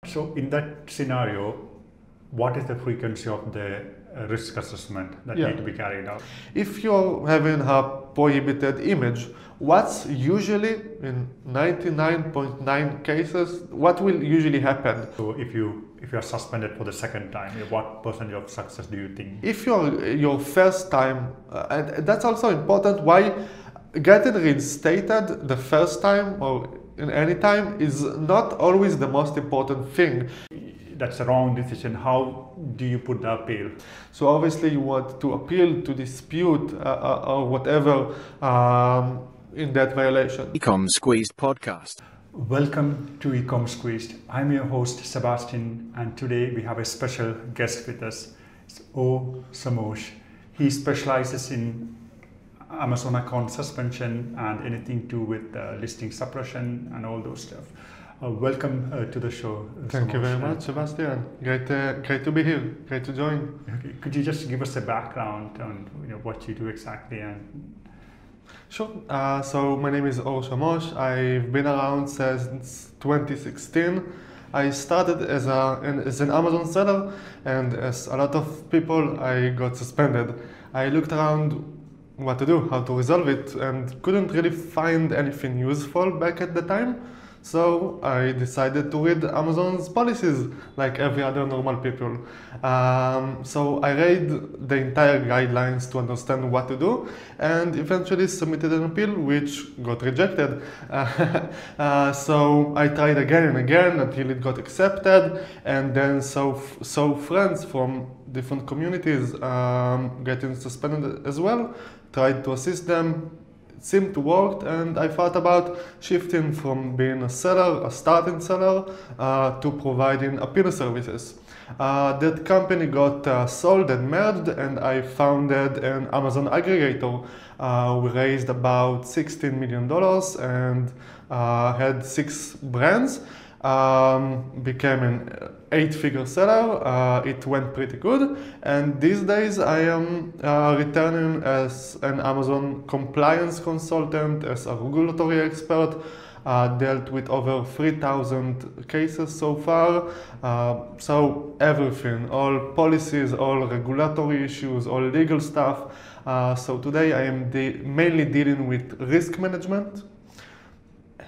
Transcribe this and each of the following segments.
So in that scenario, what is the frequency of the risk assessment that need to be carried out? If you're having a prohibited image, what's usually in 99.9 cases, what will usually happen? So if you are suspended for the second time, what percentage of success do you think? If you're your first time, and that's also important, why getting reinstated the first time or in any time is not always the most important thing. That's a wrong decision. How do you put the appeal? So obviously you want to appeal, to dispute or whatever in that violation. Ecom Squeezed podcast. Welcome to Ecom Squeezed. I'm your host Sebastian, and today we have a special guest with us. It's Or Shamosh. He specializes in Amazon account suspension and anything to do with listing suppression and all those stuff. Welcome to the show. Thank you very much, Sebastian. Great to be here. Great to join. Okay. Could you just give us a background on what you do exactly? Sure. So my name is Or Shamosh. I've been around since 2016. I started as an Amazon seller, and as a lot of people, I got suspended. I looked around what to do, how to resolve it, and couldn't really find anything useful back at the time. So I decided to read Amazon's policies like every other normal people. So I read the entire guidelines to understand what to do, and eventually submitted an appeal which got rejected. So I tried again and again until it got accepted, and then saw friends from different communities getting suspended as well. Tried to assist them. Seemed to work, and I thought about shifting from being a seller, a starting seller, to providing appeal services. That company got sold and merged, and I founded an Amazon aggregator. We raised about $16 million and had 6 brands. Became an 8-figure seller. It went pretty good, and these days I am returning as an Amazon compliance consultant, as a regulatory expert. Dealt with over 3,000 cases so far. So everything, all policies, all regulatory issues, all legal stuff. So today I am mainly dealing with risk management,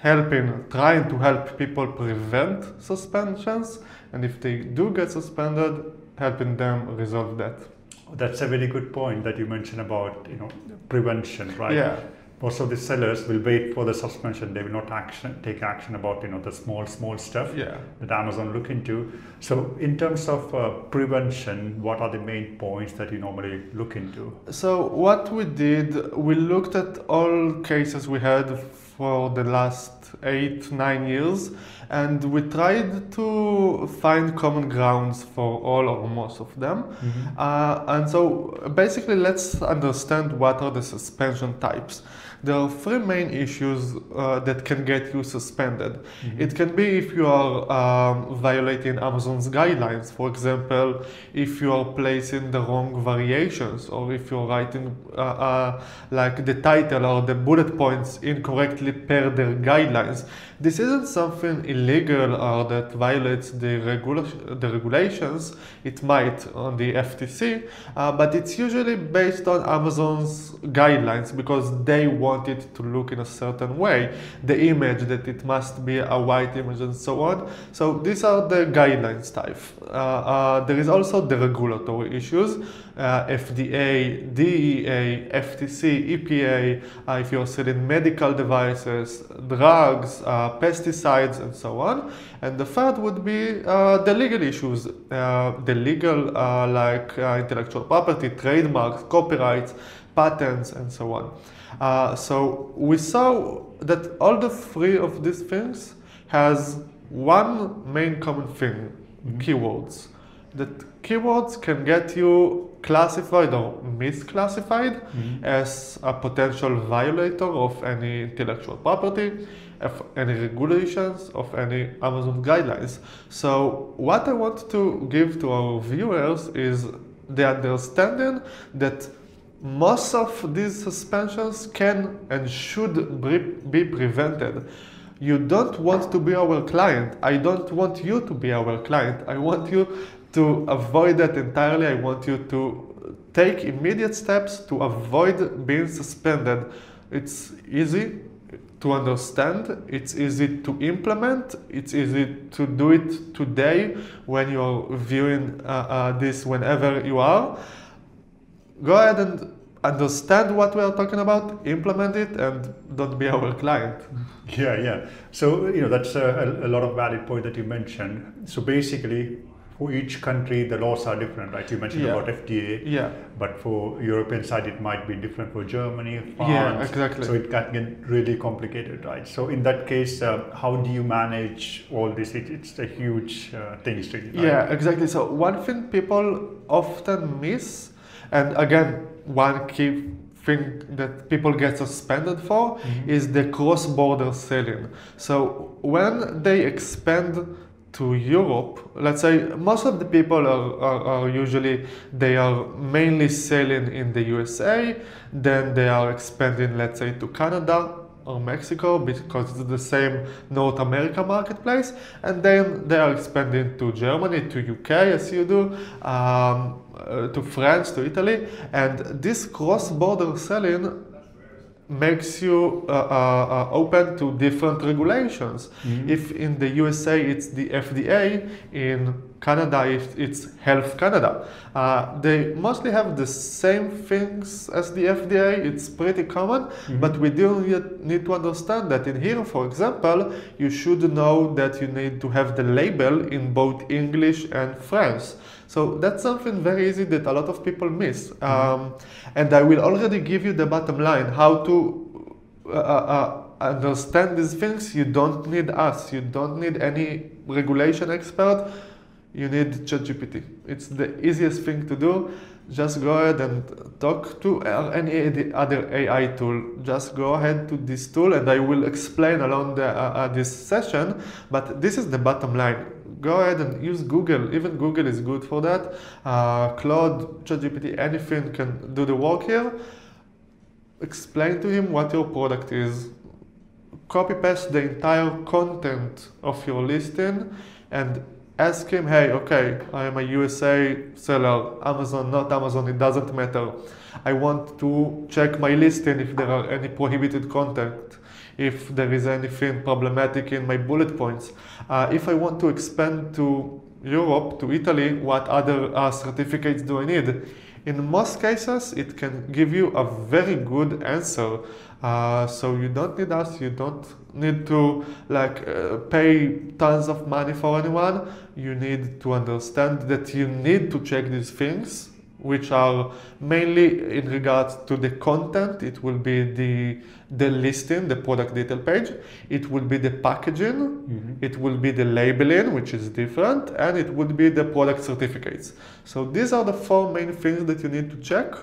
trying to help people prevent suspensions, and if they do get suspended, helping them resolve that. That's a very good point that you mentioned about prevention, right? Yeah. Most of the sellers will wait for the suspension. They will not take action about the small stuff that Amazon look into. So in terms of prevention, what are the main points that you normally look into? So what we did, we looked at all cases we had for the last 8-9 years, and we tried to find common grounds for all or most of them. Mm-hmm. And so basically let's understand what are the suspension types. There are 3 main issues that can get you suspended. Mm-hmm. It can be if you are violating Amazon's guidelines. For example, if you are placing the wrong variations, or if you're writing like the title or the bullet points incorrectly per their guidelines. This isn't something illegal or that violates the regulations. It might on the FTC, but it's usually based on Amazon's guidelines because they want it to look in a certain way. The image, that it must be a white image and so on. So these are the guidelines type. There is also the regulatory issues. FDA, DEA, FTC, EPA, if you're selling medical devices, drugs, pesticides, and so on. And the third would be the legal issues, the legal like intellectual property, trademarks, copyrights, patents, and so on. So we saw that all the 3 of these things has one main common thing, keywords. That keywords can get you classified or misclassified as a potential violator of any intellectual property, of any regulations, of any Amazon guidelines. So what I want to give to our viewers is the understanding that most of these suspensions can and should be prevented. You don't want to be our client. I don't want you to be our client. I want you to avoid that entirely. I want you to take immediate steps to avoid being suspended. It's easy to understand, it's easy to implement, it's easy to do it today when you're viewing this whenever you are. Go ahead and understand what we are talking about, implement it, and don't be our client. Yeah. So, that's a lot of valid point that you mentioned. So basically, for each country, the laws are different, right? You mentioned about FDA, but for European side, it might be different for Germany, France. Yeah, exactly. So it can get really complicated, right? So in that case, how do you manage all this? It's a huge thing, right? Yeah, exactly. So one thing people often miss, and again, one key thing that people get suspended for is the cross-border selling. So when they expand to Europe, let's say most of the people are usually, they are mainly selling in the USA, then they are expanding, let's say, to Canada or Mexico because it's the same North America marketplace, and then they are expanding to Germany, to UK as you do, to France, to Italy, and this cross-border selling makes you open to different regulations. If in the USA it's the FDA, in Canada it's Health Canada. They mostly have the same things as the FDA, it's pretty common, but we do need to understand that in here, for example, you should know that you need to have the label in both English and French. So that's something very easy that a lot of people miss. And I will already give you the bottom line, how to understand these things. You don't need us, you don't need any regulation expert, you need ChatGPT. It's the easiest thing to do. Just go ahead and talk to any other AI tool. Just go ahead to this tool and I will explain along this session, but this is the bottom line. Go ahead and use Google. Even Google is good for that. Claude, ChatGPT, anything can do the work here. Explain to him what your product is. Copy paste the entire content of your listing and ask him, hey, okay, I am a USA seller, Amazon, not Amazon, it doesn't matter. I want to check my listing if there are any prohibited content, if there is anything problematic in my bullet points. If I want to expand to Europe, to Italy, what other certificates do I need? In most cases, it can give you a very good answer. So you don't need us, you don't need to pay tons of money for anyone. You need to understand that you need to check these things, which are mainly in regards to the content. It will be the listing, the product detail page. It will be the packaging. It will be the labeling, which is different, and it would be the product certificates. So these are the four main things that you need to check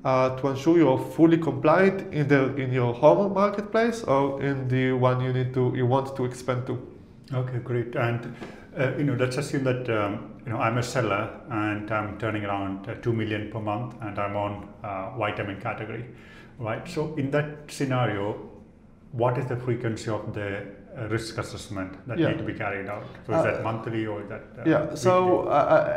to ensure you are fully compliant either in your home marketplace or in the one you want to expand to. Okay, great. And let's assume that I'm a seller and I'm turning around 2 million per month and I'm on vitamin category, right? So in that scenario, what is the frequency of the risk assessment that need to be carried out? So is that monthly or is that so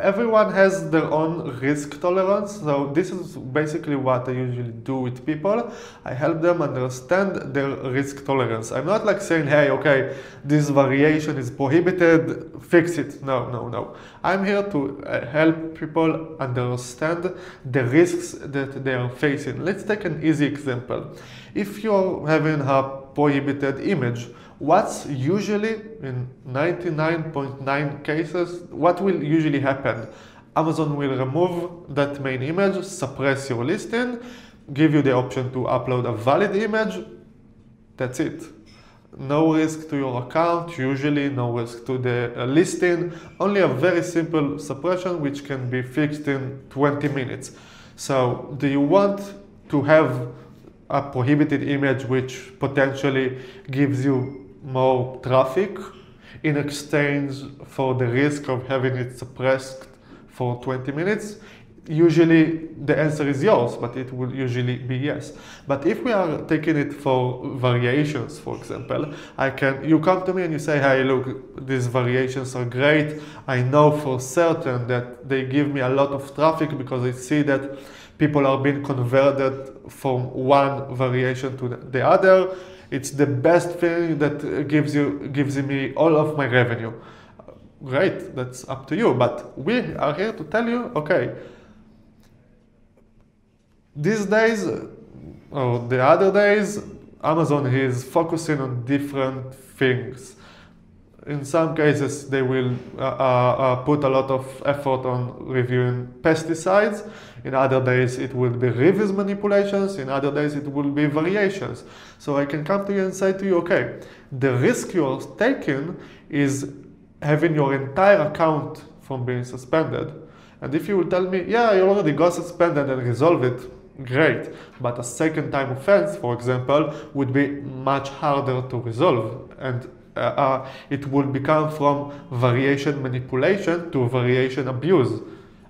everyone has their own risk tolerance. So this is basically what I usually do with people. I help them understand their risk tolerance. I'm not like saying, hey, okay, this variation is prohibited, fix it. No. I'm here to help people understand the risks that they are facing. Let's take an easy example. If you're having a prohibited image, what's usually, in 99.9 cases, what will usually happen? Amazon will remove that main image, suppress your listing, give you the option to upload a valid image. That's it. No risk to your account, usually no risk to the listing, only a very simple suppression which can be fixed in 20 minutes. So do you want to have a prohibited image which potentially gives you more traffic in exchange for the risk of having it suppressed for 20 minutes? usually the answer is yours, but it will usually be yes. But if we are taking it for variations, for example, you come to me and you say, hey, look, these variations are great. I know for certain that they give me a lot of traffic because I see that people are being converted from one variation to the other. It's the best thing that gives me all of my revenue. Great, that's up to you. But we are here to tell you, okay, these days, or the other days, Amazon is focusing on different things. In some cases, they will put a lot of effort on reviewing pesticides. In other days, it will be reviews manipulations. In other days, it will be variations. So I can come to you and say to you, okay, the risk you are taking is having your entire account from being suspended. And if you will tell me, yeah, you already got suspended and resolve it, great. But a second time offense, for example, would be much harder to resolve. And it will become from variation manipulation to variation abuse.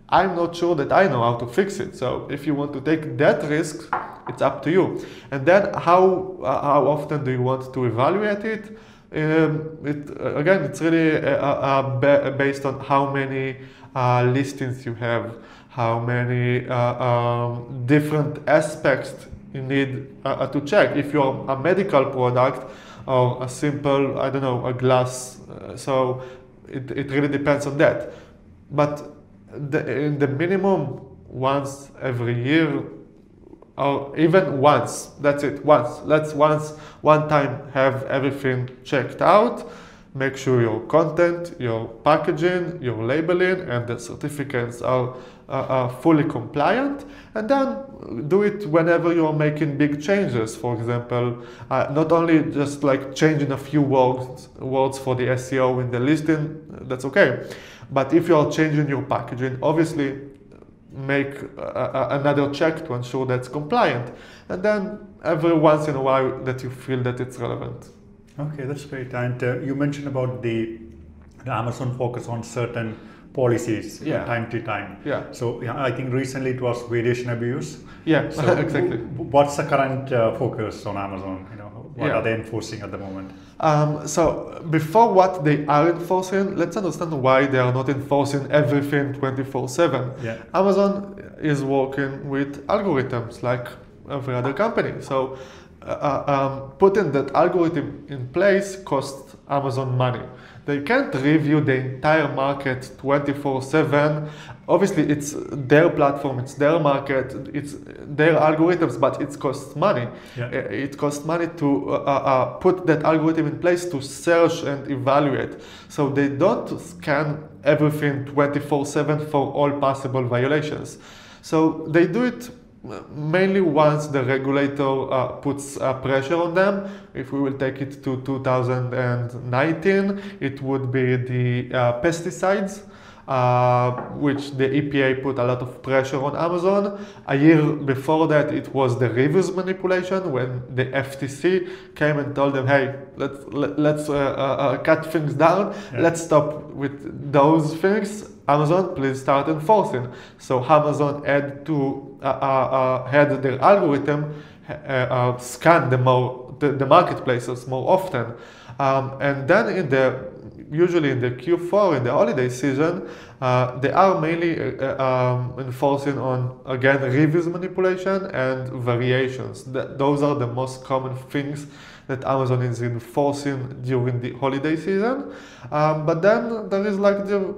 I'm not sure that I know how to fix it. So if you want to take that risk, it's up to you. And then how often do you want to evaluate it? Again, it's really based on how many listings you have, how many different aspects you need to check. If you're a medical product or a simple, I don't know, a glass, so it really depends on that. But in the minimum, once every year, or even once, that's it, once. Let's one time have everything checked out. Make sure your content, your packaging, your labeling, and the certificates are fully compliant. And then do it whenever you're making big changes. For example, not only just like changing a few words for the SEO in the listing, that's okay. But if you're changing your packaging, obviously make another check to ensure that's compliant. And then every once in a while that you feel that it's relevant. Okay, that's great. And you mentioned about the Amazon focus on certain policies time to time. Yeah. So I think recently it was variation abuse. Yeah, so exactly. What's the current focus on Amazon? What are they enforcing at the moment? So before what they are enforcing, let's understand why they are not enforcing everything 24/7. Yeah. Amazon is working with algorithms like every other company. So putting that algorithm in place costs Amazon money. They can't review the entire market 24/7. Obviously, it's their platform, it's their market, it's their algorithms, but it costs money. Yeah. It costs money to put that algorithm in place to search and evaluate. So they don't scan everything 24/7 for all possible violations. So they do it mainly once the regulator puts pressure on them. If we will take it to 2019, it would be the pesticides, which the EPA put a lot of pressure on Amazon. A year before that, it was the reviews manipulation, when the FTC came and told them, hey, let's cut things down, let's stop with those things. Amazon, please start enforcing. So Amazon had to had their algorithm scan the marketplaces more often, and then usually in the Q4 in the holiday season, they are mainly enforcing on again reviews manipulation and variations. Those are the most common things that Amazon is enforcing during the holiday season. But then there is like the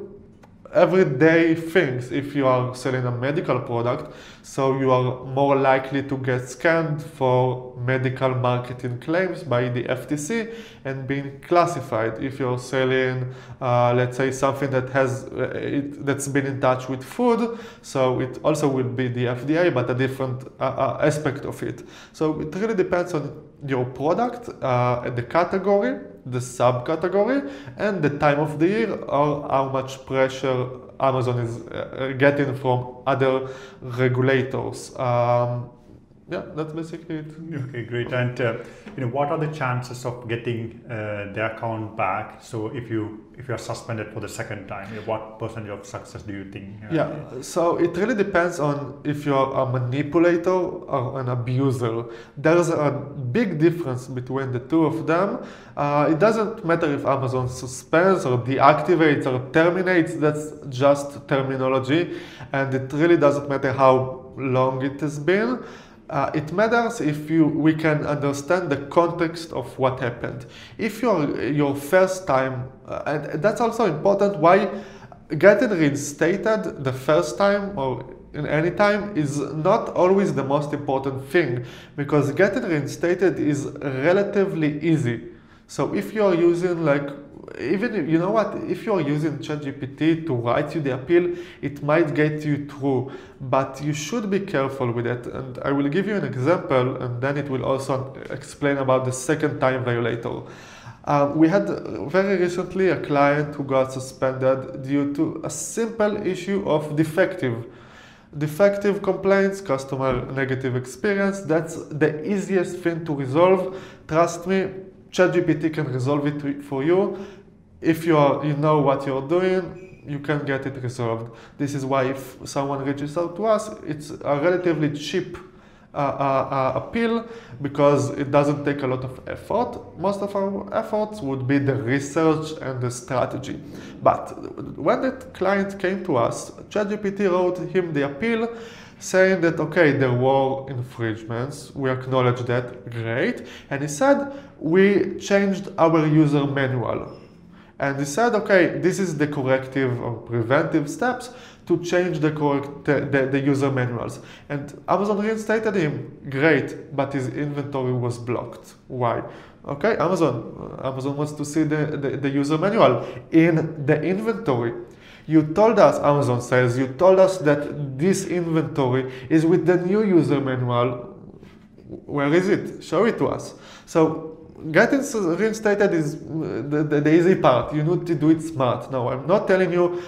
everyday things. If you are selling a medical product, so you are more likely to get scanned for medical marketing claims by the FTC and being classified. If you're selling, let's say, something that that's been in touch with food, so it also will be the FDA, but a different aspect of it. So it really depends on your product, the category, the subcategory, and the time of the year, or how much pressure Amazon is getting from other regulators. Yeah, that's basically it. Okay, great. And what are the chances of getting the account back? So if you are suspended for the second time, what percentage of success do you think? Yeah, so it really depends on if you're a manipulator or an abuser. There's a big difference between the two of them. It doesn't matter if Amazon suspends or deactivates or terminates, that's just terminology, and it really doesn't matter how long it has been. It matters if we can understand the context of what happened. If your first time, and that's also important, why getting reinstated the first time or in any time is not always the most important thing, because getting reinstated is relatively easy. So if you're using if you're using ChatGPT to write you the appeal, it might get you through, but you should be careful with it. And I will give you an example, and then it will also explain about the second time violator. We had very recently a client who got suspended due to a simple issue of defective complaints, customer negative experience. That's the easiest thing to resolve. Trust me, ChatGPT can resolve it for you. If you know what you're doing, you can get it resolved. This is why if someone reaches out to us, it's a relatively cheap appeal, because it doesn't take a lot of effort. Most of our efforts would be the research and the strategy. But when that client came to us, ChatGPT wrote him the appeal saying that, okay, there were infringements, we acknowledge that, great. And he said, we changed our user manual. And he said, okay, this is the corrective or preventive steps to change the user manuals. And Amazon reinstated him, great, but his inventory was blocked. Why? Okay, Amazon wants to see the user manual in the inventory. You told us, Amazon says, you told us that this inventory is with the new user manual. Where is it? Show it to us. So getting reinstated is the easy part. You need to do it smart. No, I'm not telling you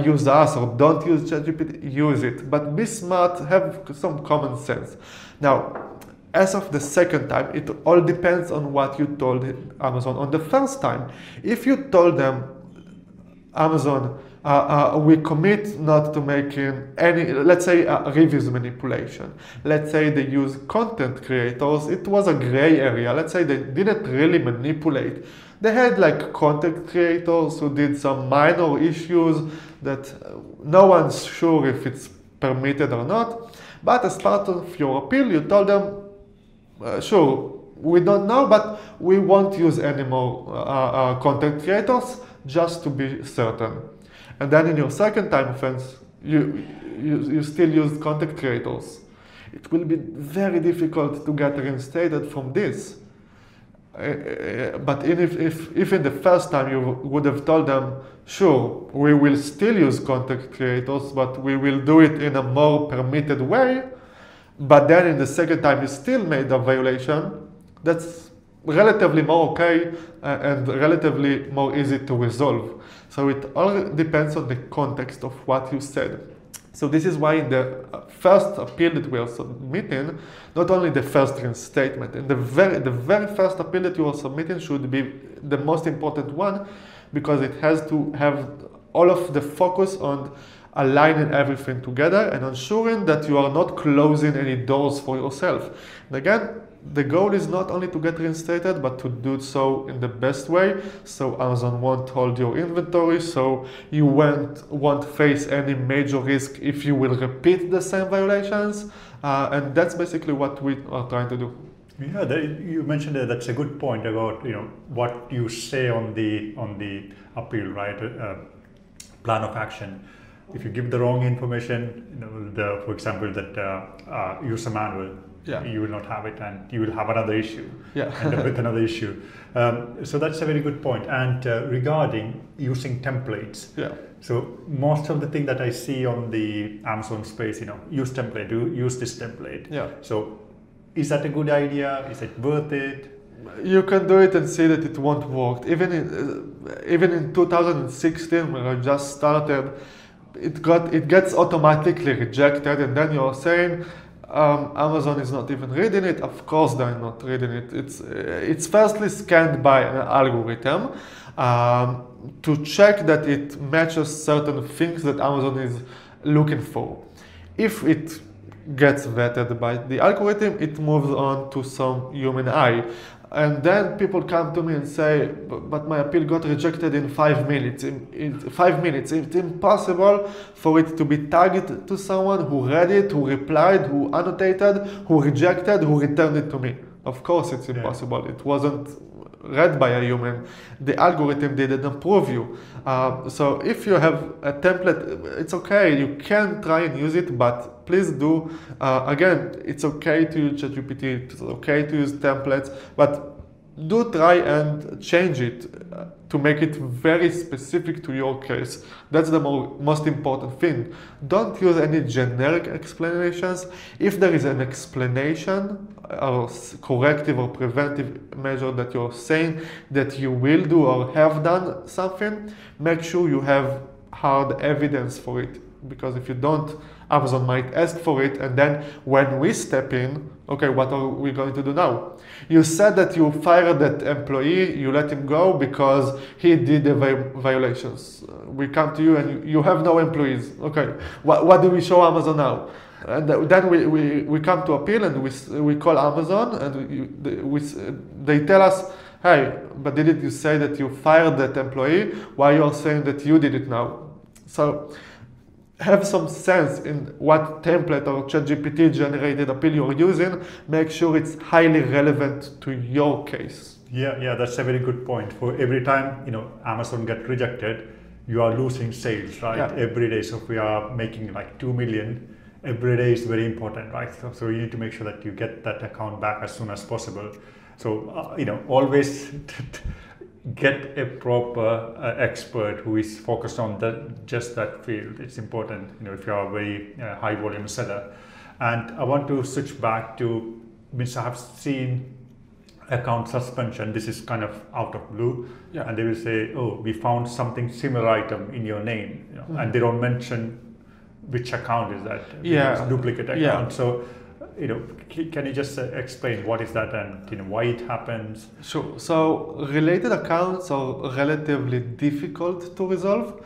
use us or don't use ChatGPT, use it. But be smart, have some common sense. Now, as of the second time, it all depends on what you told Amazon on the first time. If you told them, Amazon, we commit not to making any, let's say, reviews manipulation. Let's say they use content creators. It was a gray area. Let's say they didn't really manipulate. They had like content creators who did some minor issues that no one's sure if it's permitted or not. But as part of your appeal, you told them, sure, we don't know, but we won't use any more content creators, just to be certain. And then in your second time offense, you still use content creators. It will be very difficult to get reinstated from this. But if in the first time you would have told them, sure, we will still use content creators, but we will do it in a more permitted way, but then in the second time you still made a violation, that's relatively more okay and relatively more easy to resolve. So it all depends on the context of what you said. So this is why in the first appeal that we are submitting, not only the first reinstatement, and the very first appeal that you are submitting should be the most important one, because it has to have all of the focus on aligning everything together and ensuring that you are not closing any doors for yourself. And again, the goal is not only to get reinstated, but to do so in the best way, so Amazon won't hold your inventory, so you won't face any major risk if you will repeat the same violations, and that's basically what we are trying to do. Yeah, you mentioned that's a good point about what you say on the appeal, right? Plan of action. If you give the wrong information, for example, that user manual, yeah, you will not have it, and you will have another issue, yeah, end up with another issue. So that's a very good point. And regarding using templates, yeah. So most of the thing that I see on the Amazon space, use template, use this template. Yeah. So is that a good idea? Is it worth it? You can do it and see that it won't work. Even in 2016, when I just started, it gets automatically rejected, and then you're saying, Amazon is not even reading it. Of course, they're not reading it. It's firstly scanned by an algorithm to check that it matches certain things that Amazon is looking for. If it gets vetted by the algorithm, it moves on to some human eye. And then people come to me and say, but my appeal got rejected in 5 minutes. In 5 minutes, it's impossible for it to be tagged to someone who read it, who replied, who annotated, who rejected, who returned it to me. Of course it's impossible. It wasn't read by a human. The algorithm didn't approve you. So if you have a template, it's okay. You can try and use it, but please do. Again, it's okay to use ChatGPT. It's okay to use templates, but do try and change it to make it very specific to your case. That's the most important thing. Don't use any generic explanations. If there is an explanation or corrective or preventive measure that you're saying that you will do or have done something, make sure you have hard evidence for it. Because if you don't, Amazon might ask for it, and then when we step in, okay, what are we going to do now? You said that you fired that employee, you let him go because he did the violations. We come to you and you have no employees. Okay, what do we show Amazon now? And then we come to appeal and we call Amazon and they tell us, hey, but didn't you say that you fired that employee? Why you are saying that you did it now? So have some sense in what template or ChatGPT generated appeal you're using. Make sure it's highly relevant to your case. Yeah, that's a very good point. For every time Amazon get rejected, you are losing sales, right? Yeah. Every day. So if we are making like 2 million, every day is very important, right? So you need to make sure that you get that account back as soon as possible. So always get a proper expert who is focused on just that field. It's important, if you are a very high volume seller. And I want to switch back to, I have seen account suspension. This is kind of out of blue, and they will say, oh, we found something similar item in your name, and they don't mention which account is that. It's a duplicate account. So can you just explain what is that and why it happens? Sure. So related accounts are relatively difficult to resolve.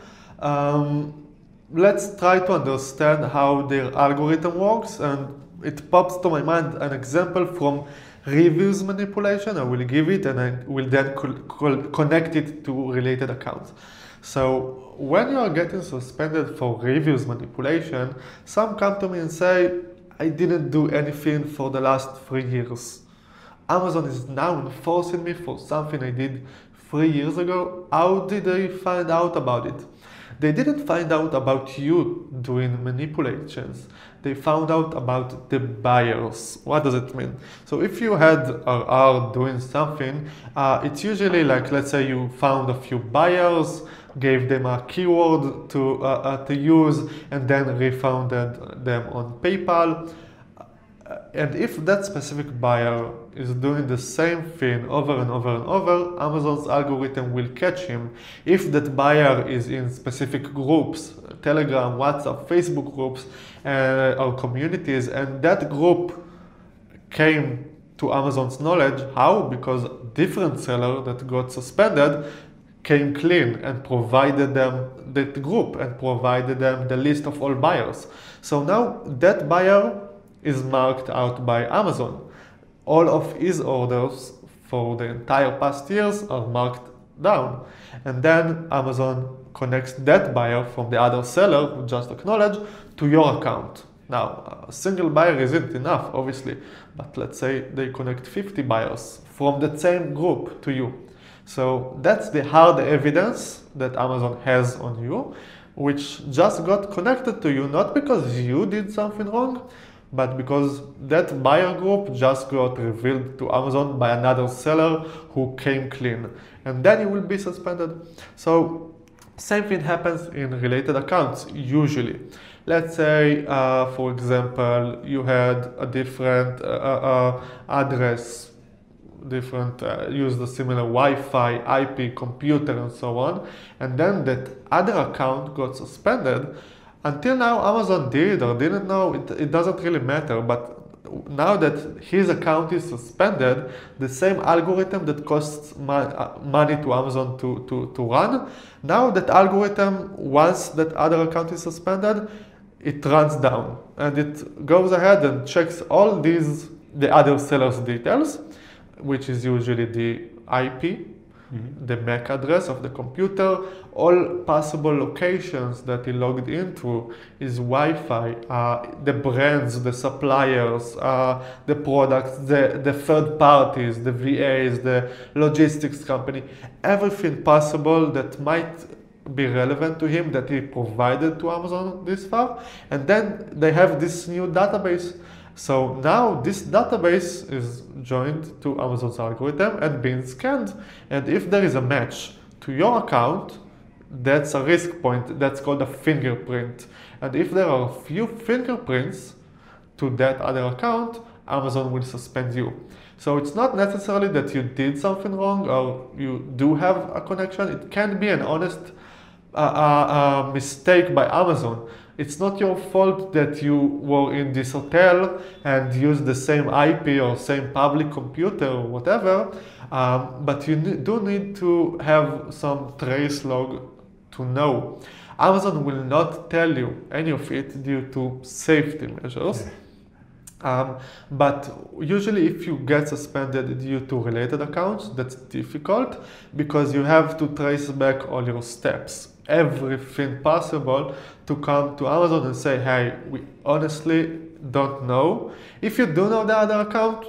Let's try to understand how their algorithm works, and it pops to my mind an example from reviews manipulation. I will give it and I will then connect it to related accounts. So when you are getting suspended for reviews manipulation, some come to me and say, I didn't do anything for the last 3 years. Amazon is now enforcing me for something I did 3 years ago. How did they find out about it? They didn't find out about you doing manipulations. They found out about the buyers. What does it mean? So if you had or are doing something, it's usually like, let's say you found a few buyers, gave them a keyword to use, and then refounded them on PayPal. And if that specific buyer is doing the same thing over and over and over, Amazon's algorithm will catch him. If that buyer is in specific groups, Telegram, WhatsApp, Facebook groups, or communities, and that group came to Amazon's knowledge, how? Because different seller that got suspended came clean and provided them that group and provided them the list of all buyers. So now that buyer is marked out by Amazon. All of his orders for the entire past years are marked down. And then Amazon connects that buyer from the other seller who just acknowledged to your account. Now, a single buyer isn't enough, obviously, but let's say they connect 50 buyers from the same group to you. So that's the hard evidence that Amazon has on you, which just got connected to you, not because you did something wrong, but because that buyer group just got revealed to Amazon by another seller who came clean. And then you will be suspended. So same thing happens in related accounts, usually. Let's say, for example, you had a different address, used a similar Wi-Fi, IP, computer, and so on, and then that other account got suspended. Until now, Amazon did or didn't know, it doesn't really matter. But now that his account is suspended, the same algorithm that costs money to Amazon to run, now that algorithm, once that other account is suspended, it runs down and it goes ahead and checks all the other seller's details, which is usually the IP, the MAC address of the computer, all possible locations that he logged into, his Wi-Fi, the brands, the suppliers, the products, the third parties, the VAs, the logistics company, everything possible that might be relevant to him that he provided to Amazon this far. And then they have this new database. So now this database is joined to Amazon's algorithm and being scanned. And if there is a match to your account, that's a risk point. That's called a fingerprint. And if there are a few fingerprints to that other account, Amazon will suspend you. So it's not necessarily that you did something wrong or you do have a connection. It can be an honest mistake by Amazon. It's not your fault that you were in this hotel and used the same IP or same public computer or whatever, but you do need to have some trace log to know. Amazon will not tell you any of it due to safety measures. But usually if you get suspended due to related accounts, that's difficult because you have to trace back all your steps, everything possible, to come to Amazon and say, hey, we honestly don't know. If you do know the other account,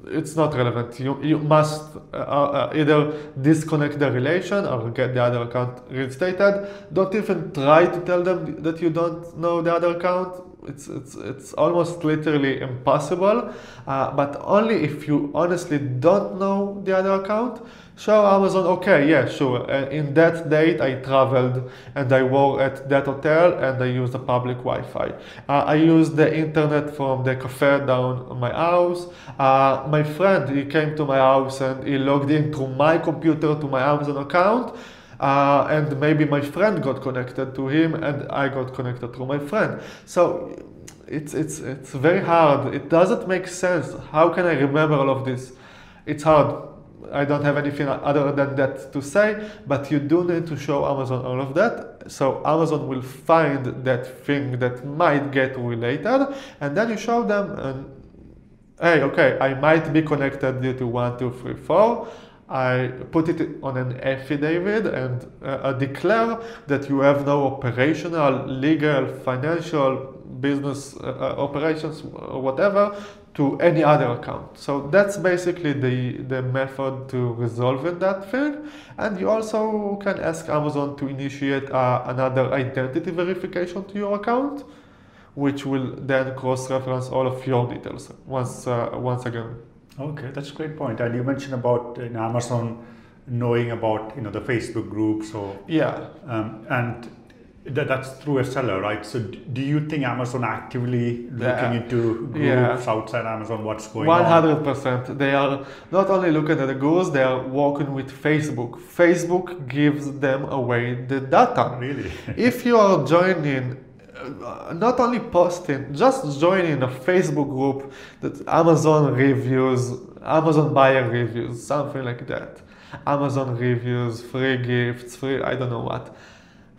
it's not relevant. You must either disconnect the relation or get the other account reinstated. Don't even try to tell them that you don't know the other account. It's almost literally impossible, but only if you honestly don't know the other account, show Amazon, okay, yeah, sure, in that date I traveled and I were at that hotel and I used the public Wi-Fi. I used the internet from the cafe down my house. My friend, he came to my house and he logged in through my computer to my Amazon account. And maybe my friend got connected to him and I got connected to my friend. So it's very hard. It doesn't make sense. How can I remember all of this? It's hard. I don't have anything other than that to say, but you do need to show Amazon all of that. So Amazon will find that thing that might get related, and then you show them, and hey, okay, I might be connected due to 1, 2, 3, 4. I put it on an affidavit and declare that you have no operational, legal, financial, business operations or whatever to any other account. So that's basically the method to resolving that thing. And you also can ask Amazon to initiate another identity verification to your account, which will then cross-reference all of your details once again. Okay, that's a great point. And you mentioned about Amazon knowing about the Facebook groups, or yeah, and that's through a seller, right? So do you think Amazon actively looking into groups outside Amazon? What's going on? 100%. They are not only looking at the groups; they are working with Facebook. Facebook gives them away the data. Really? If you are joining. Not only posting, just joining a Facebook group that Amazon reviews, Amazon buyer reviews, something like that. Amazon reviews, free gifts, free I don't know what.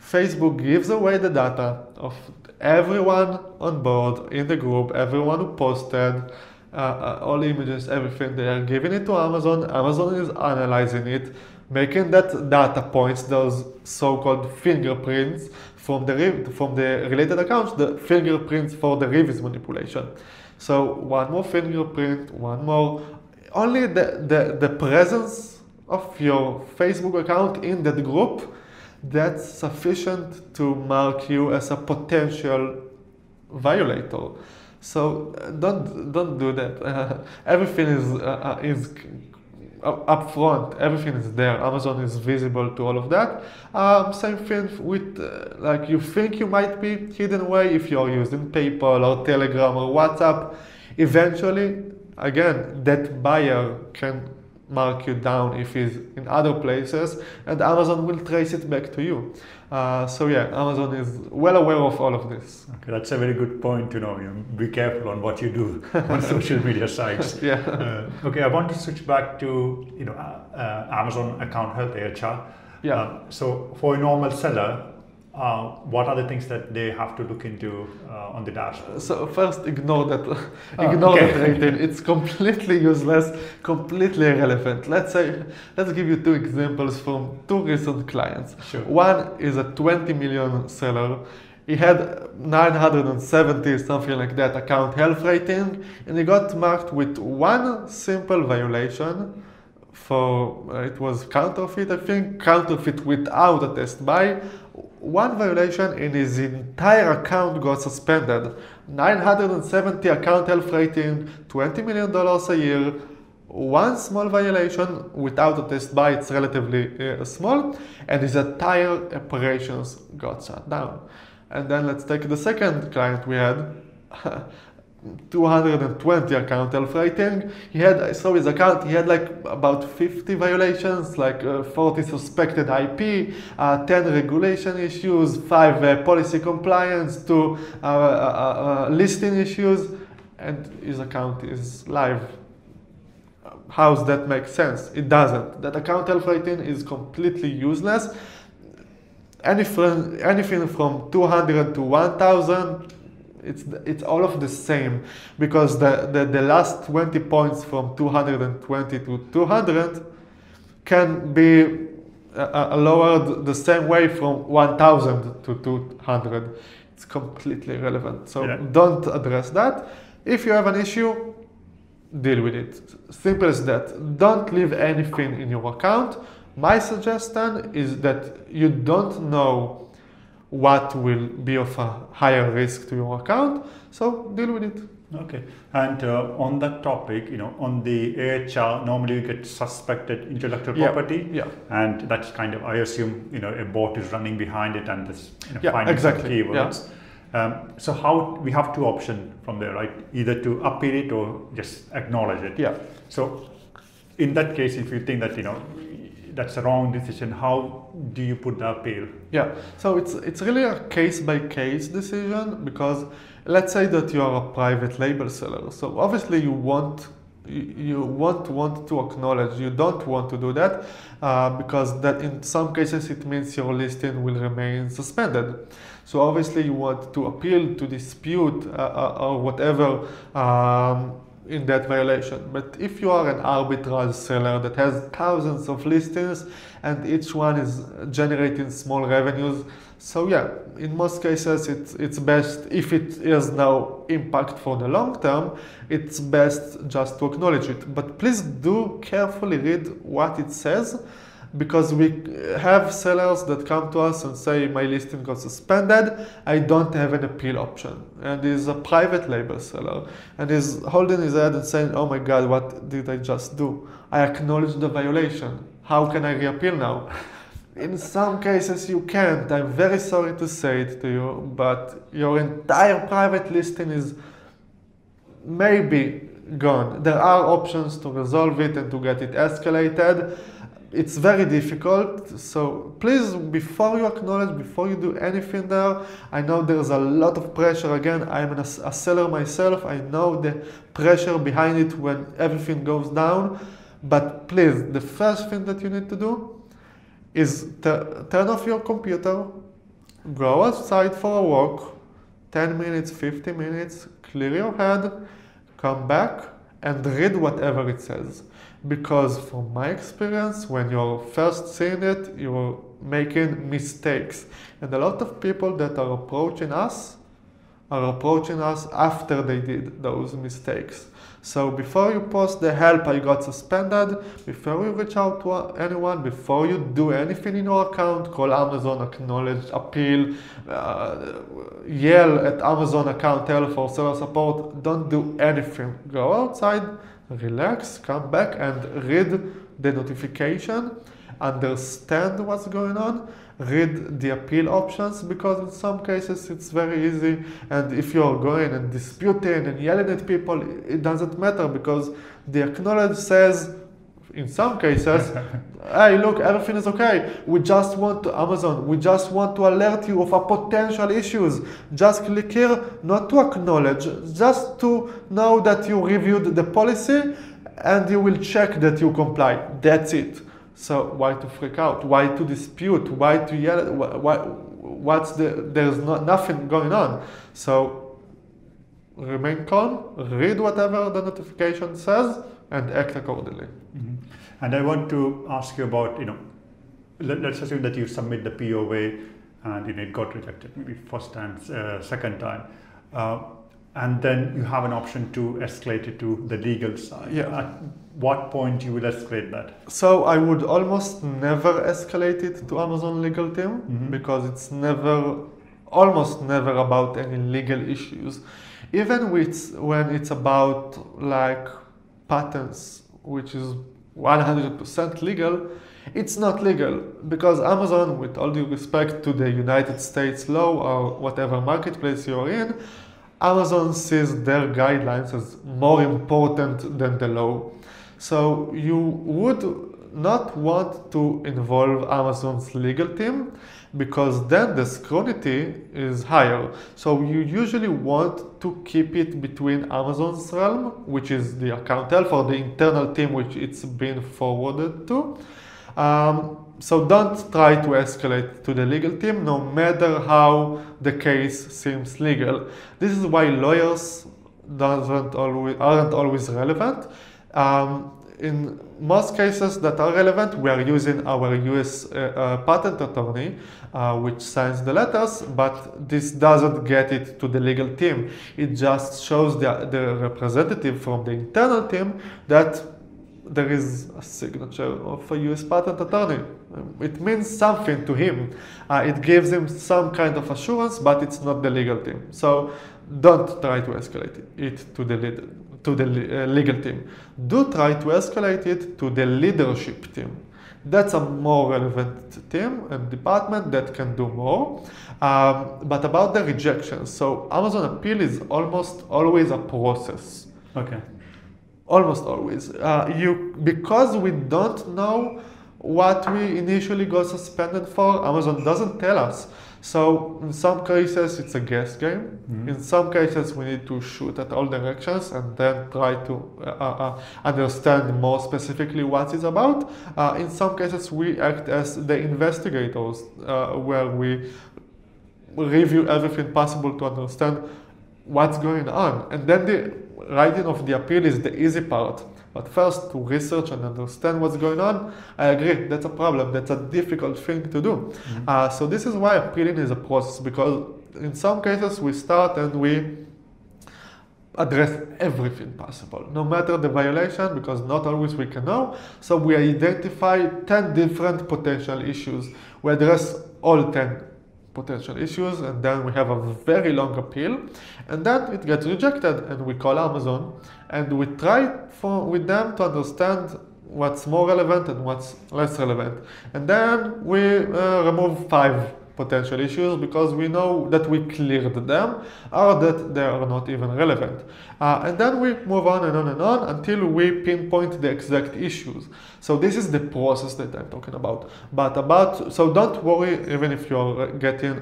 Facebook gives away the data of everyone on board in the group, everyone who posted, all images, everything. They are giving it to Amazon. Amazon is analyzing it, making that data points, those so-called fingerprints, from the related accounts, the fingerprints for the reviews manipulation. So one more fingerprint, one more. Only the presence of your Facebook account in that group, that's sufficient to mark you as a potential violator. So don't do that. Everything is up front, everything is there. Amazon is visible to all of that. Same thing with like you think you might be hidden away if you're using PayPal or Telegram or WhatsApp. Eventually, again, that buyer can mark you down if it's in other places, and Amazon will trace it back to you. So yeah, Amazon is well aware of all of this. Okay, that's a very good point to know. Be careful on what you do on social media sites. Yeah. Okay, I want to switch back to Amazon account health HR. Yeah. So for a normal seller, what are the things that they have to look into on the dashboard? So first, ignore that okay. rating. It's completely useless, completely irrelevant. Let's give you two examples from two recent clients. Sure. One is a 20 million seller. He had 970, something like that, account health rating, and he got marked with one simple violation for, it was counterfeit, I think, counterfeit without a test buy. One violation and his entire account got suspended. 970 account health rating, $20 million a year. One small violation without a test buy, it's relatively small, and his entire operations got shut down. And then let's take the second client we had. 220 account health rating. So his account, he had like about 50 violations, like 40 suspected IP, 10 regulation issues, 5 policy compliance, 2 listing issues, and his account is live. How does that make sense? It doesn't. That account health rating is completely useless. Anything from 200 to 1,000, it's all of the same, because the last 20 points from 220 to 200 can be lowered the same way from 1000 to 200. It's completely irrelevant. So don't address that. If you have an issue, deal with it. Simple as that. Don't leave anything in your account. My suggestion is that you don't know what will be of a higher risk to your account, so deal with it. Okay, and on that topic, on the AHR, normally you get suspected intellectual property, and that's kind of, I assume, a bot is running behind it and this finding some keywords. So how we have two options from there, right? Either to appeal it or just acknowledge it. Yeah. So in that case, if you think that that's a wrong decision, how do you put the appeal? Yeah, so it's really a case-by-case decision, because let's say that you are a private label seller. So obviously you won't want to acknowledge, you don't want to do that, because that in some cases it means your listing will remain suspended. So obviously you want to appeal, to dispute or whatever in that violation. But if you are an arbitrage seller that has thousands of listings and each one is generating small revenues, so yeah, in most cases it's best, if it has no impact for the long term, it's best just to acknowledge it. But please do carefully read what it says, because we have sellers that come to us and say, my listing got suspended, I don't have an appeal option. And he's a private label seller, and he's holding his head and saying, oh my God, what did I just do? I acknowledged the violation. How can I reappeal now? In some cases you can't. I'm very sorry to say it to you, but your entire private listing is maybe gone. There are options to resolve it and to get it escalated. It's very difficult, so please, before you acknowledge, before you do anything there, I know there's a lot of pressure. Again, I'm a seller myself, I know the pressure behind it when everything goes down, but please, the first thing that you need to do is turn off your computer, go outside for a walk, 10 minutes, 15 minutes, clear your head, come back and read whatever it says. Because from my experience, when you're first seeing it, you're making mistakes. And a lot of people that are approaching us after they did those mistakes. So before you post the help, I got suspended, before you reach out to anyone, before you do anything in your account, call Amazon, acknowledge, appeal, yell at Amazon account help for seller support, don't do anything. Go outside, relax, come back and read the notification, understand what's going on, read the appeal options, because in some cases it's very easy, and if you're going and disputing and yelling at people, it doesn't matter, because the acknowledge says in some cases, hey, look, everything is okay. We just want to Amazon. We just want to alert you of a potential issues. Just click here, not to acknowledge, just to know that you reviewed the policy, and you will check that you comply. That's it. So why to freak out? Why to dispute? Why to yell? There's nothing going on. So remain calm, read whatever the notification says, and act accordingly. Mm-hmm. And I want to ask you about, let's assume that you submit the POA and it got rejected, maybe first time, second time. And then you have an option to escalate it to the legal side. Yeah. At what point you will escalate that? So I would almost never escalate it to Amazon legal team, because it's almost never about any legal issues. Even when it's about like patents, which is 100% legal, it's not legal, because Amazon, with all due respect to the United States law or whatever marketplace you're in, Amazon sees their guidelines as more important than the law. So you would not want to involve Amazon's legal team, because then the scrutiny is higher. So you usually want to keep it between Amazon's realm, which is the account health, or the internal team which it's been forwarded to. So don't try to escalate to the legal team, no matter how the case seems legal. This is why lawyers aren't always relevant. In most cases that are relevant, we are using our US patent attorney, which signs the letters, but this doesn't get it to the legal team. It just shows the representative from the internal team that there is a signature of a US patent attorney. It means something to him. It gives him some kind of assurance, but it's not the legal team. So don't try to escalate it to the legal team. Do try to escalate it to the leadership team. That's a more relevant team and department that can do more. But about the rejection, so Amazon appeal is almost always a process. Okay. Almost always. Because we don't know what we initially got suspended for, Amazon doesn't tell us. So in some cases it's a guess game. In some cases we need to shoot at all directions and then try to understand more specifically what it's about. In some cases we act as the investigators, where we review everything possible to understand what's going on. And then the writing of the appeal is the easy part. But first, to research and understand what's going on, I agree, that's a problem, that's a difficult thing to do. So this is why appealing is a process, because in some cases we start and we address everything possible, no matter the violation, because not always we can know. So we identify 10 different potential issues. We address all 10 potential issues, and then we have a very long appeal, and then it gets rejected, and we call Amazon and we try with them to understand what's more relevant and what's less relevant, and then we remove 5 potential issues because we know that we cleared them or that they are not even relevant. And then we move on and on and on until we pinpoint the exact issues. So this is the process that I'm talking about. So don't worry even if you're getting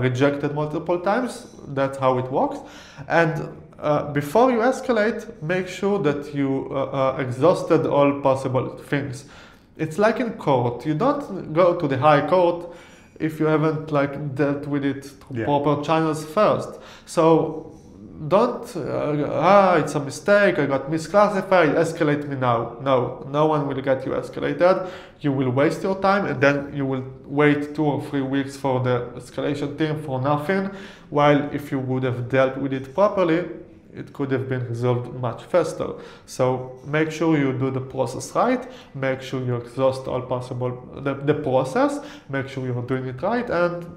rejected multiple times, that's how it works. And before you escalate, make sure that you exhausted all possible things. It's like in court. You don't go to the high court if you haven't dealt with it through proper channels first. So don't, it's a mistake, I got misclassified, escalate me now. No one will get you escalated. You will waste your time, and then you will wait 2 or 3 weeks for the escalation team for nothing, while if you would have dealt with it properly, it could have been resolved much faster. So make sure you do the process right, make sure you exhaust all possible, the process, make sure you're doing it right, and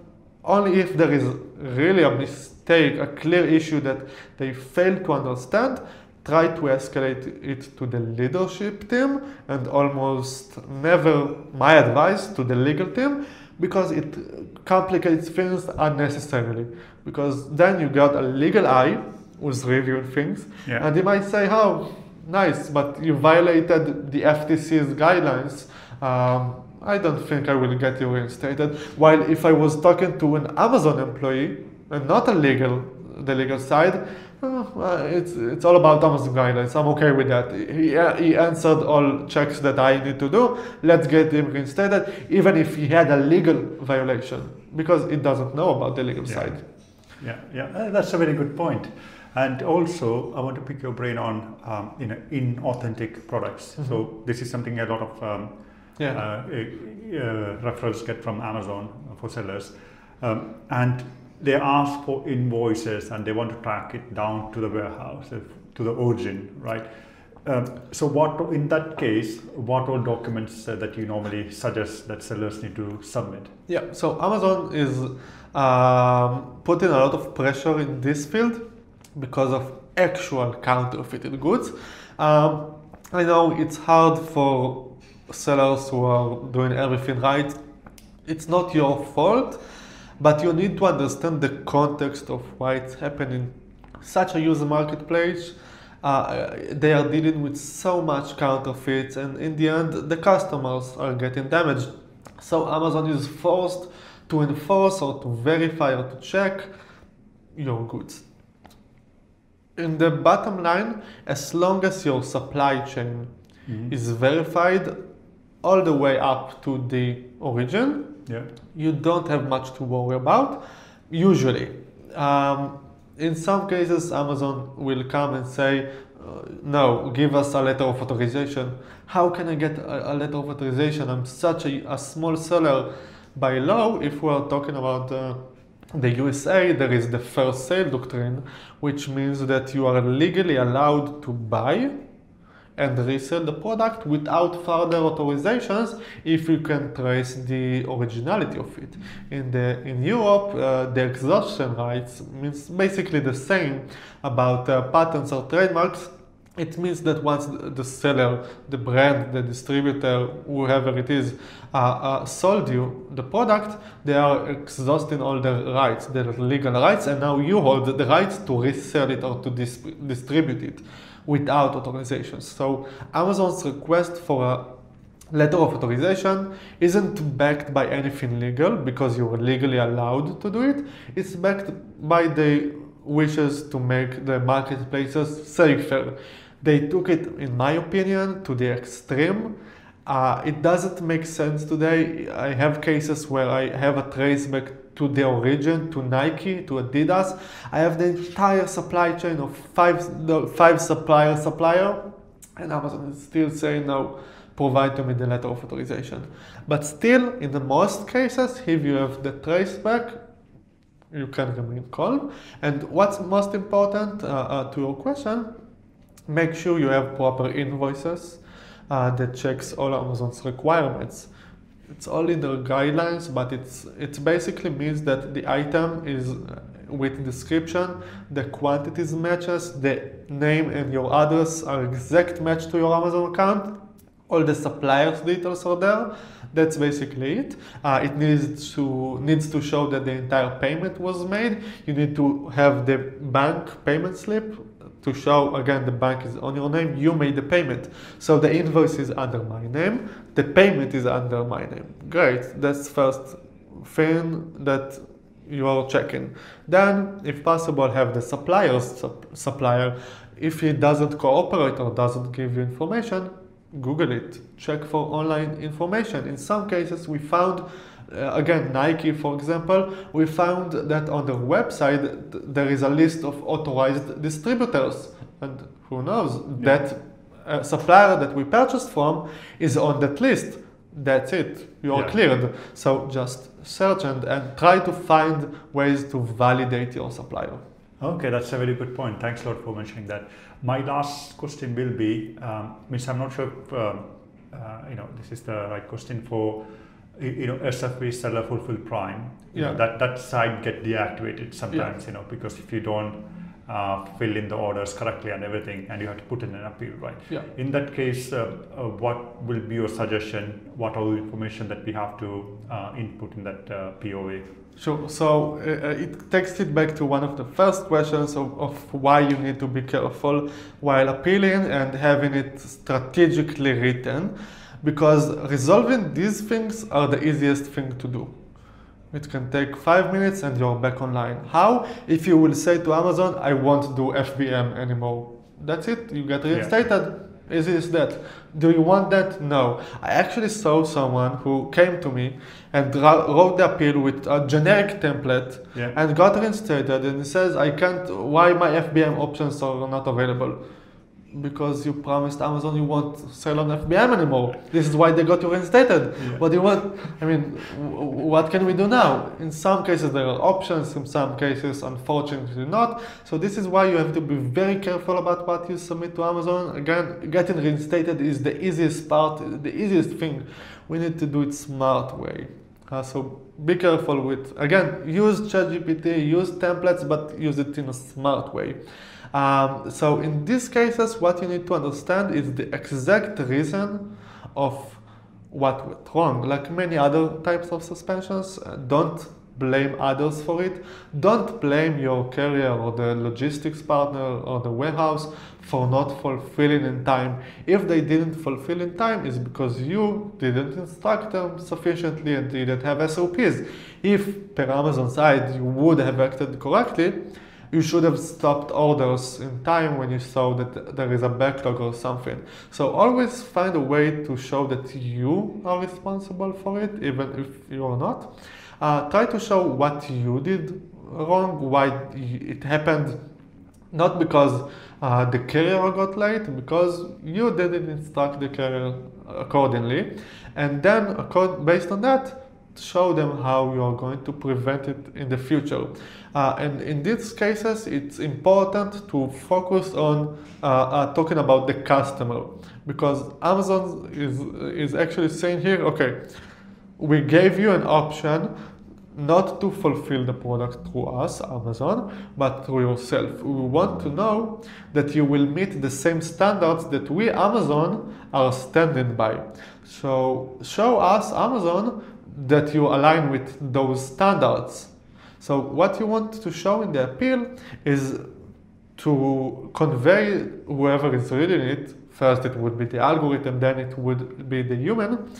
only if there is really a mistake, a clear issue that they fail to understand, try to escalate it to the leadership team, and almost never, my advice, to the legal team, because it complicates things unnecessarily. Because then you got a legal eye who's reviewing things, and they might say, nice, but you violated the FTC's guidelines. I don't think I will get you reinstated. While if I was talking to an Amazon employee and not the legal side, it's all about Amazon guidelines. I'm okay with that. He answered all checks that I need to do. Let's get him reinstated, even if he had a legal violation, because it doesn't know about the legal side. Yeah, that's a very good point. And also, I want to pick your brain on inauthentic products. Mm-hmm. So this is something a lot of referrals get from Amazon for sellers, and they ask for invoices and they want to track it down to the warehouse, to the origin, right? So what in that case, what all documents that you normally suggest that sellers need to submit? Yeah, so Amazon is putting a lot of pressure in this field because of actual counterfeited goods. I know it's hard for sellers who are doing everything right. It's not your fault, but you need to understand the context of why it's happening. Such a user marketplace, they are dealing with so much counterfeits, and in the end, the customers are getting damaged. So Amazon is forced to enforce or to verify or to check your goods. In the bottom line, as long as your supply chain is verified all the way up to the origin, you don't have much to worry about, usually. In some cases, Amazon will come and say, no, give us a letter of authorization. How can I get a letter of authorization? I'm such a small seller. By law, if we are talking about the USA, there is the first sale doctrine, which means that you are legally allowed to buy and resell the product without further authorizations if you can trace the originality of it. In Europe, the exhaustion rights means basically the same about patents or trademarks. It means that once the seller, the brand, the distributor, whoever it is, sold you the product, they are exhausting all their rights, their legal rights, and now you hold the rights to resell it or to distribute it without authorization. So Amazon's request for a letter of authorization isn't backed by anything legal because you are legally allowed to do it. It's backed by the wishes to make the marketplaces safer. They took it, in my opinion, to the extreme. It doesn't make sense today. I have cases where I have a traceback to the origin, to Nike, to Adidas. I have the entire supply chain of five supplier, and Amazon is still saying no, provide to me the letter of authorization. But still, in the most cases, if you have the traceback, you can remain calm. And what's most important to your question, make sure you have proper invoices that checks all Amazon's requirements. It's all in their guidelines, but it basically means that the item is with description, the quantities matches, the name and your address are exact match to your Amazon account, all the suppliers details are there. That's basically it. It needs to show that the entire payment was made. You need to have the bank payment slip to show, again, the bank is on your name, you made the payment. So the invoice is under my name, the payment is under my name. Great, that's first thing that you are checking. Then, if possible, have the supplier. If he doesn't cooperate or doesn't give you information, Google it, check for online information. In some cases we found, again, Nike for example, we found that on their website there is a list of authorized distributors, and who knows, that supplier that we purchased from is on that list. That's it, you are cleared. So just search and try to find ways to validate your supplier. Okay, that's a very good point. Thanks a lot for mentioning that. My last question will be, I'm not sure if this is the right question for SFP, seller fulfill prime. That site get deactivated sometimes. Because if you don't fill in the orders correctly and everything, and you have to put in an appeal, right? Yeah. In that case, what will be your suggestion? What are the information that we have to input in that POA? Sure. So it takes it back to one of the first questions of why you need to be careful while appealing and having it strategically written, because resolving these things are the easiest thing to do. It can take 5 minutes and you're back online. How? If you will say to Amazon, I won't do FBM anymore. That's it, you get reinstated. Easy as that. Do you want that? No. I actually saw someone who came to me and wrote the appeal with a generic template and got reinstated, and he says, I can't, why my FBM options are not available? Because you promised Amazon you won't sell on FBM anymore. This is why they got you reinstated. What do you want? I mean, what can we do now? In some cases there are options, in some cases unfortunately not. So this is why you have to be very careful about what you submit to Amazon. Again, getting reinstated is the easiest part, the easiest thing. We need to do it smart way. So be careful with, again, use ChatGPT, use templates, but use it in a smart way. So in these cases, what you need to understand is the exact reason of what went wrong. Like many other types of suspensions, don't blame others for it. Don't blame your carrier or the logistics partner or the warehouse for not fulfilling in time. If they didn't fulfill in time, it's because you didn't instruct them sufficiently and didn't have SOPs. If, per Amazon side, you would have acted correctly, you should have stopped orders in time when you saw that there is a backlog or something. So always find a way to show that you are responsible for it, even if you are not. Try to show what you did wrong, why it happened, not because the carrier got late, because you didn't instruct the carrier accordingly. And then, based on that, show them how you are going to prevent it in the future. And in these cases, it's important to focus on talking about the customer, because Amazon is actually saying here, okay, we gave you an option not to fulfill the product through us, Amazon, but through yourself. We want to know that you will meet the same standards that we, Amazon, are standing by. So show us, Amazon, that you align with those standards. So what you want to show in the appeal is to convey whoever is reading it. First it would be the algorithm, then it would be the human.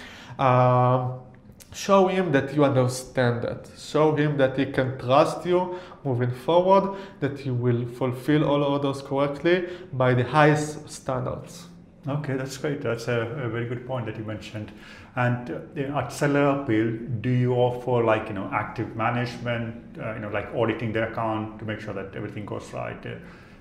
Show him that you understand that. Show him that he can trust you moving forward, that you will fulfill all orders correctly by the highest standards. Okay, that's great. That's a very good point that you mentioned. And at seller appeal, do you offer like active management, like auditing the account to make sure that everything goes right?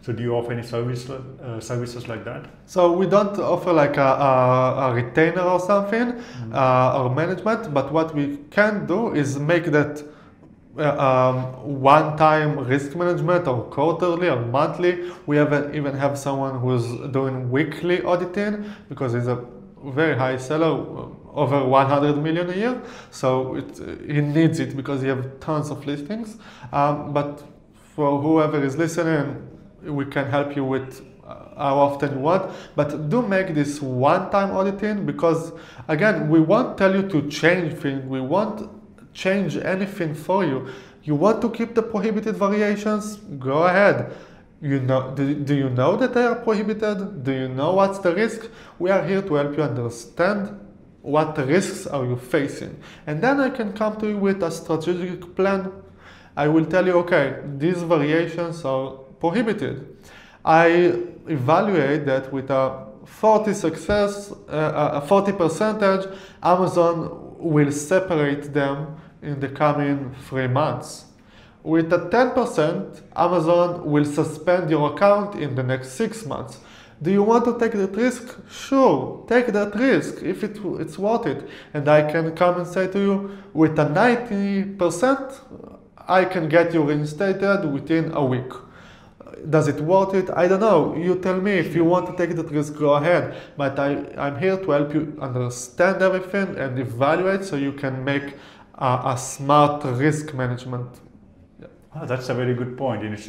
So do you offer any services like that? So we don't offer like a retainer or something, or management, but what we can do is make that one-time risk management or quarterly or monthly. We even have someone who's doing weekly auditing because he's a very high seller, over 100 million a year. So he needs it because he has tons of listings. But for whoever is listening, we can help you with how often you want, but do make this one-time auditing, because again, we won't tell you to change things, we won't change anything for you. You want to keep the prohibited variations? Go ahead. Do you know that they are prohibited? Do you know what's the risk? We are here to help you understand what risks are you facing. And then I can come to you with a strategic plan. I will tell you, okay, these variations are prohibited. I evaluate that with a 40 success, a 40%, Amazon will separate them in the coming 3 months. With a 10%, Amazon will suspend your account in the next 6 months. Do you want to take that risk? Sure, take that risk if it's worth it. And I can come and say to you, with a 90%, I can get you reinstated within a week. Does it worth it? I don't know. You tell me. If you want to take that risk, go ahead. But I'm here to help you understand everything and evaluate so you can make a smart risk management. Oh, that's a very good point.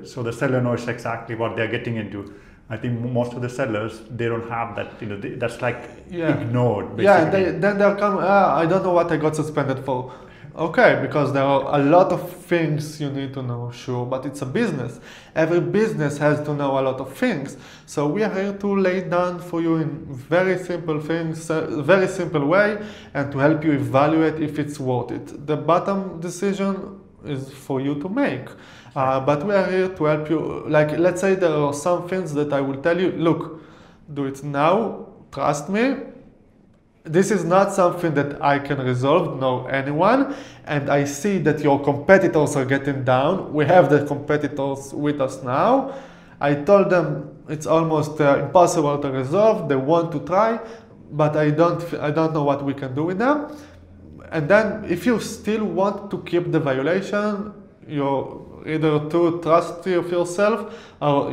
So the seller knows exactly what they're getting into. I think most of the sellers, they don't have that. That's like ignored. Basically. Yeah, then they'll come. I don't know what I got suspended for. Okay, because there are a lot of things you need to know, sure, but it's a business. Every business has to know a lot of things. So we are here to lay down for you in very simple things, very simple way, and to help you evaluate if it's worth it. The bottom decision is for you to make. But we are here to help you. Like, let's say there are some things that I will tell you, look, do it now, trust me. This is not something that I can resolve, no anyone, and I see that your competitors are getting down. We have the competitors with us now. I told them it's almost impossible to resolve. They want to try, but I don't know what we can do with them. And then if you still want to keep the violation, you're either too trusty of yourself or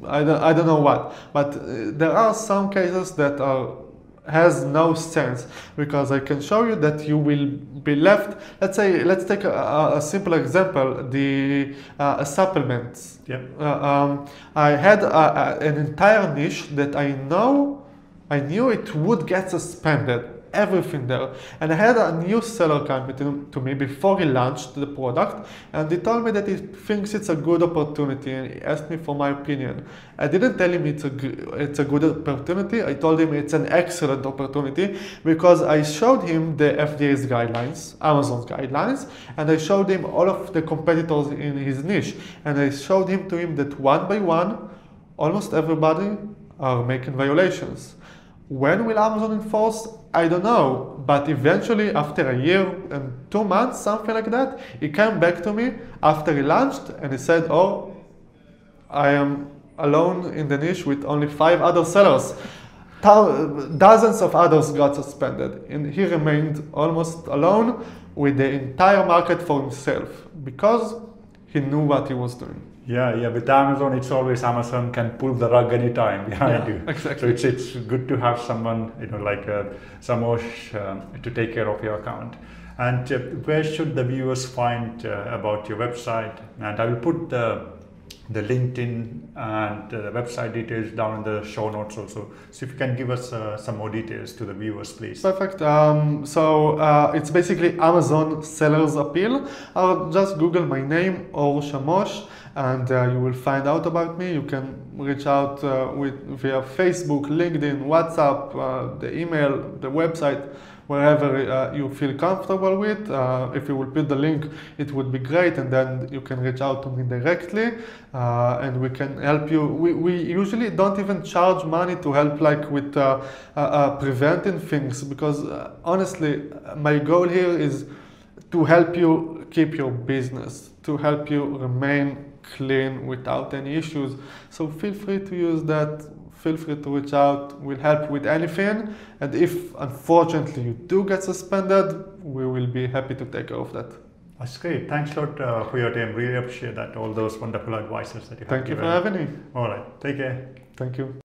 I don't know what. But there are some cases that has no sense, because I can show you that you will be left. Let's take a simple example, the supplements. I had an entire niche that I knew it would get suspended, everything there. And I had a new seller come to me before he launched the product, and he told me that he thinks it's a good opportunity, and he asked me for my opinion. I didn't tell him it's a good opportunity. I told him it's an excellent opportunity, because I showed him the FDA's guidelines, Amazon's guidelines, and I showed him all of the competitors in his niche, and I showed him that one by one, almost everybody are making violations. When will Amazon enforce? I don't know, but eventually after a year and 2 months, something like that, he came back to me after he launched and he said, oh, I am alone in the niche with only 5 other sellers. Dozens of others got suspended, and he remained almost alone with the entire market for himself, because he knew what he was doing. Yeah. With Amazon, it's always Amazon can pull the rug anytime behind you. Exactly. So it's good to have someone, like Shamosh, to take care of your account. And where should the viewers find about your website? And I will put the LinkedIn and the website details down in the show notes also. So if you can give us some more details to the viewers, please. Perfect. So it's basically Amazon Sellers Appeal. I'll just Google my name, Or Shamosh, and you will find out about me. You can reach out via Facebook, LinkedIn, WhatsApp, the email, the website, wherever you feel comfortable with. If you will put the link, it would be great, and then you can reach out to me directly, and we can help you. We usually don't even charge money to help with preventing things, because honestly, my goal here is to help you keep your business, to help you remain clean without any issues. So feel free to use that. Feel free to reach out. We'll help with anything. And if unfortunately you do get suspended, we will be happy to take care of that. That's great. Thanks a lot for your time. Really appreciate that. All those wonderful advices that you have given. Thank you for having me. All right. Take care. Thank you.